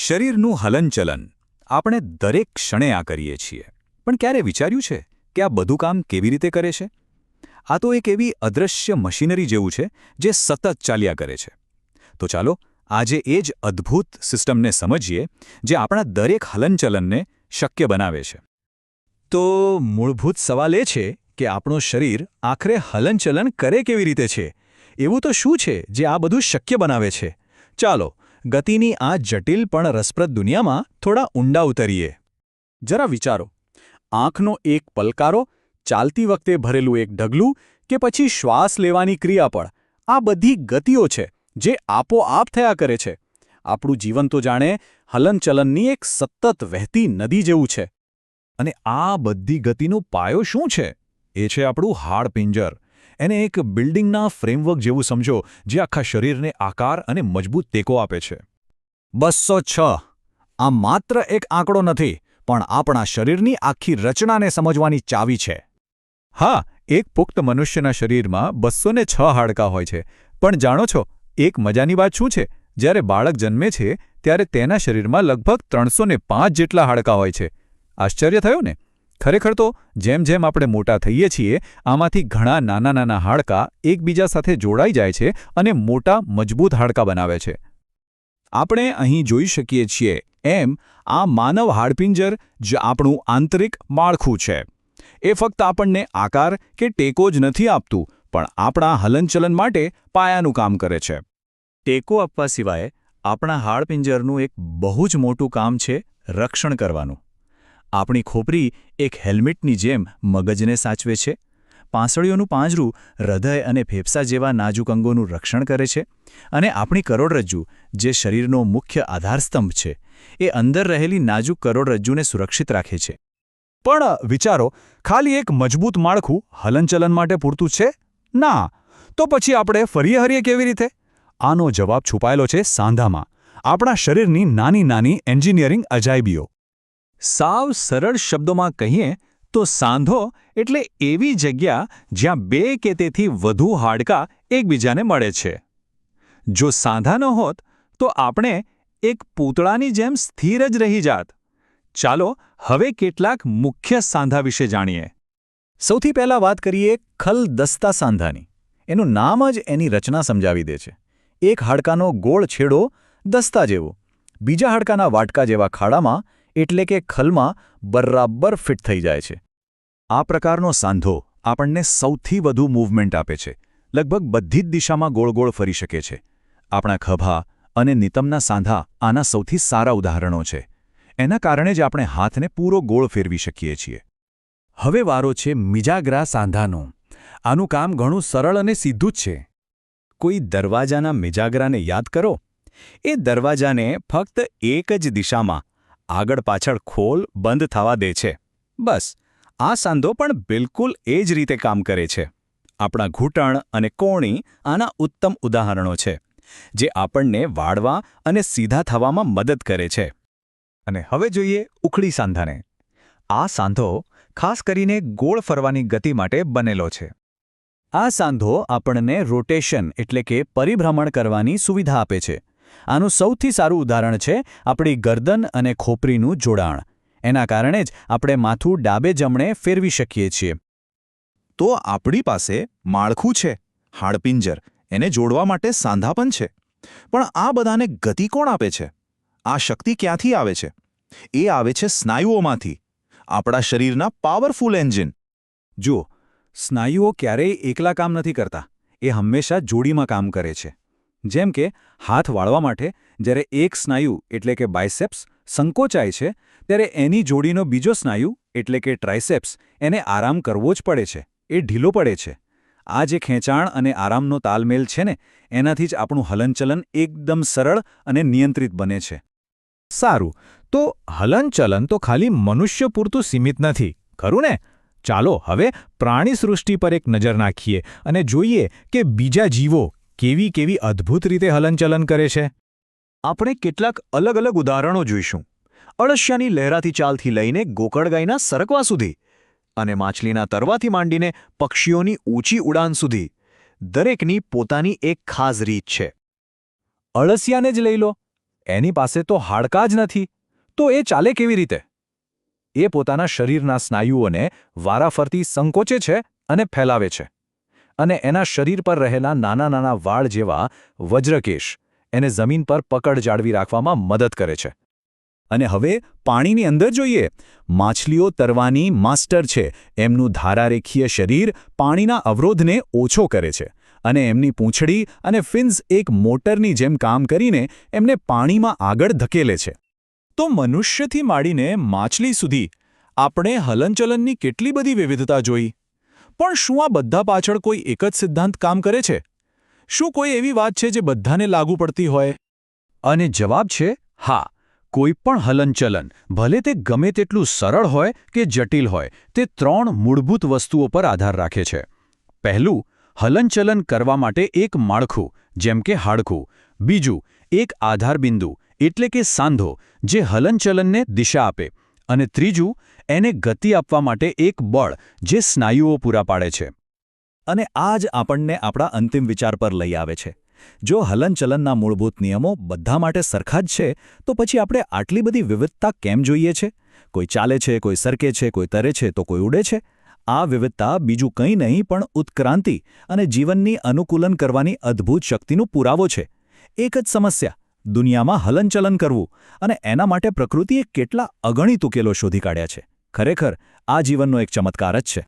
શરીરનું હલનચલન આપણે દરેક ક્ષણે આ કરીએ છીએ, પણ ક્યારે વિચાર્યું છે કે આ બધું કામ કેવી રીતે કરે છે? આ તો એક એવી અદૃશ્ય મશીનરી જેવું છે જે સતત ચાલ્યા કરે છે. તો ચાલો આજે એ જ અદ્ભુત સિસ્ટમને સમજીએ જે આપણા દરેક હલનચલનને શક્ય બનાવે છે. તો મૂળભૂત સવાલ એ છે કે આપણું શરીર આખરે હલનચલન કરે કેવી રીતે છે? એવું તો શું છે જે આ બધું શક્ય બનાવે છે? ચાલો ગતિની આ જટિલ પણ રસપ્રદ દુનિયામાં થોડા ઊંડા ઉતરીએ. જરા વિચારો, આંખનો એક પલકારો, ચાલતી વખતે ભરેલું એક ઢગલું કે પછી શ્વાસ લેવાની ક્રિયા પણ, આ બધી ગતિઓ છે જે આપોઆપ થયા કરે છે. આપણું જીવન તો જાણે હલનચલનની એક સતત વહેતી નદી જેવું છે. અને આ બધી ગતિનો પાયો શું છે? એ છે આપણું હાડપિંજર. એને એક બિલ્ડિંગના ફ્રેમવર્ક જેવું સમજો જે આખા શરીરને આકાર અને મજબૂત ટેકો આપે છે. 206 આ માત્ર એક આંકડો નથી, પણ આપણા શરીરની આખી રચનાને સમજવાની ચાવી છે. હા, એક પુખ્ત મનુષ્યના શરીરમાં 206 હાડકાં હોય છે. પણ જાણો છો, એક મજાની વાત શું છે? જ્યારે બાળક જન્મે છે ત્યારે તેના શરીરમાં લગભગ 305 જેટલા હાડકાં હોય છે. આશ્ચર્ય થયું ને? ખરેખર તો જેમ જેમ આપણે મોટા થઈએ છીએ, આમાંથી ઘણા નાના નાના હાડકાં એકબીજા સાથે જોડાઈ જાય છે અને મોટા મજબૂત હાડકાં બનાવે છે. આપણે અહીં જોઈ શકીએ છીએ એમ આ માનવ હાડપિંજર જે આપણું આંતરિક માળખું છે. એ ફક્ત આપણને આકાર કે ટેકો જ નથી આપતું, પણ આપણા હલનચલન માટે પાયાનું કામ કરે છે. ટેકો આપવા સિવાય આપણા હાડપિંજરનું એક બહુ જ મોટું કામ છે રક્ષણ કરવાનું. આપણી ખોપરી એક હેલ્મેટની જેમ મગજને સાચવે છે. પાંસળીઓનું પાંજરું હૃદય અને ફેફસા જેવા નાજુક અંગોનું રક્ષણ કરે છે. અને આપણી કરોડરજ્જુ, જે શરીરનો મુખ્ય આધારસ્તંભ છે, એ અંદર રહેલી નાજુક કરોડરજ્જુને સુરક્ષિત રાખે છે. પણ વિચારો, ખાલી એક મજબૂત માળખું હલનચલન માટે પૂરતું છે? ના. તો પછી આપણે ફરીએ હરીએ કેવી રીતે? આનો જવાબ છુપાયેલો છે સાંધામાં, આપણા શરીરની નાની નાની એન્જિનિયરિંગ અજાયબીઓ. સાવ સરળ શબ્દોમાં કહીએ તો સાંધો એટલે એવી જગ્યા જ્યાં બે કે તેથી વધુ હાડકાં એકબીજાને મળે છે. જો સાંધા ન હોત તો આપણે એક પૂતળાની જેમ સ્થિર જ રહી જાત. ચાલો હવે કેટલાક મુખ્ય સાંધા વિશે જાણીએ. સૌથી પહેલાં વાત કરીએ ખલદસ્તા સાંધાની. એનું નામ જ એની રચના સમજાવી દે છે. એક હાડકાનો ગોળ છેડો દસ્તા જેવો, બીજા હાડકાના વાટકા જેવા ખાડામાં એટલે કે ખલમાં બરાબર ફિટ થઈ જાય છે. આ પ્રકારનો સાંધો આપણને સૌથી વધુ મૂવમેન્ટ આપે છે. લગભગ બધી જ દિશામાં ગોળ ગોળ ફરી શકે છે. આપણા ખભા અને નિતંબના સાંધા આના સૌથી સારા ઉદાહરણો છે. એના કારણે જ આપણે હાથને પૂરો ગોળ ફેરવી શકીએ છીએ. હવે વારો છે મિજાગ્રા સાંધાનો. આનું કામ ઘણું સરળ અને સીધું જ છે. કોઈ દરવાજાના મિજાગરાને યાદ કરો. એ દરવાજાને ફક્ત એક જ દિશામાં આગળ પાછળ ખોલ બંધ થવા દે છે. બસ આ સાંધો પણ બિલકુલ એ જ રીતે કામ કરે છે. આપણા ઘૂંટણ અને કોણી આના ઉત્તમ ઉદાહરણો છે, જે આપણને વાળવા અને સીધા થવામાં મદદ કરે છે. અને હવે જોઈએ ઉખડી સાંધાને. આ સાંધો ખાસ કરીને ગોળ ફરવાની ગતિ માટે બનેલો છે. આ સાંધો આપણને રોટેશન એટલે કે પરિભ્રમણ કરવાની સુવિધા આપે છે. આનું સૌથી સારું ઉદાહરણ છે આપણી ગરદન અને ખોપરીનું જોડાણ. એના કારણે જ આપણે માથું ડાબે જમણે ફેરવી શકીએ છીએ. તો આપણી પાસે માળખું છે, હાડપિંજર, એને જોડવા માટે સાંધા પણ છે. પણ આ બધાને ગતિ કોણ આપે છે? આ શક્તિ ક્યાંથી આવે છે? એ આવે છે સ્નાયુઓમાંથી, આપણા શરીરના પાવરફુલ એન્જિન. જુઓ, સ્નાયુઓ ક્યારેય એકલા કામ નથી કરતા. એ હંમેશા જોડીમાં કામ કરે છે. જેમ કે હાથ વાળવા માટે જ્યારે એક સ્નાયુ એટલે કે બાયસેપ્સ સંકોચાય છે, ત્યારે એની જોડીનો બીજો સ્નાયુ એટલે કે ટ્રાઇસેપ્સ એને આરામ કરવો જ પડે છે. એ ઢીલો પડે છે. આ જે ખેંચાણ અને આરામનો તાલમેલ છે ને, એનાથી જ આપણું હલનચલન એકદમ સરળ અને નિયંત્રિત બને છે. સારું, તો હલનચલન તો ખાલી મનુષ્ય પૂરતું સીમિત નથી, ખરું ને? ચાલો હવે પ્રાણી સૃષ્ટિ પર એક નજર નાખીએ અને જોઈએ કે બીજા જીવો કેવી કેવી અદ્ભુત રીતે હલનચલન કરે છે. આપણે કેટલાક અલગ અલગ ઉદાહરણો જોઈશું. અળસિયાની લહેરાતી ચાલથી લઈને ગોકળગાયના સરકવા સુધી, અને માછલીના તરવાથી માંડીને પક્ષીઓની ઊંચી ઉડાન સુધી, દરેકની પોતાની એક ખાસ રીત છે. અળસિયાને જ લઈ લો. એની પાસે તો હાડકાં જ નથી, તો એ ચાલે કેવી રીતે? એ પોતાના શરીરના સ્નાયુઓને વારાફરતી સંકોચે છે અને ફેલાવે છે, અને એના શરીર પર રહેલા નાના નાના વાળ જેવા વજ્રકેશ એને જમીન પર પકડ જાળવી રાખવામાં મદદ કરે છે. અને હવે પાણીની અંદર જોઈએ. માછલીઓ તરવાની માસ્ટર છે. એમનું ધારારેખીય શરીર પાણીના અવરોધને ઓછો કરે છે, અને એમની પૂંછડી અને ફિન્સ એક મોટરની જેમ કામ કરીને એમને પાણીમાં આગળ ધકેલે છે. તો મનુષ્યથી માંડીને માછલી સુધી આપણે હલનચલનની કેટલી બધી વિવિધતા જોઈ. પણ શું આ બધા પાછળ કોઈ એક જ સિદ્ધાંત કામ કરે છે? શું કોઈ એવી વાત છે જે બધાને લાગુ પડતી હોય? અને જવાબ છે હા. કોઈ પણ હલનચલન, ભલે તે ગમે તેટલું સરળ હોય કે જટિલ હોય, તે 3 મૂળભૂત વસ્તુઓ પર આધાર રાખે છે. પહેલું, હલનચલન કરવા માટે એક માળખું, જેમ કે હાડકું. બીજું, એક આધારબિંદુ, એટલે કે સાંધો, જે હલનચલનને દિશા આપે. અને ત્રીજું, એને ગતિ આપવા માટે એક બળ, જે સ્નાયુઓ પૂરા પાડે છે. અને આ જ આપણને આપણા અંતિમ વિચાર પર લઈ આવે છે. જો હલનચલનના મૂળભૂત નિયમો બધા માટે સરખા જ છે, તો પછી આપણે આટલી બધી વિવિધતા કેમ જોઈએ છે? કોઈ ચાલે છે, કોઈ સરકે છે, કોઈ તરે છે, તો કોઈ ઉડે છે. આ વિવિધતા બીજું કંઈ નહીં પણ ઉત્ક્રાંતિ અને જીવનની અનુકૂલન કરવાની અદ્ભુત શક્તિનો પુરાવો છે. એક જ સમસ્યા, દુનિયામાં હલનચલન કરવું, અને એના માટે પ્રકૃતિએ કેટલા અગણિત ઉકેલો શોધી કાઢ્યા છે. ખરેખર આ જીવનનો એક ચમત્કાર જ છે.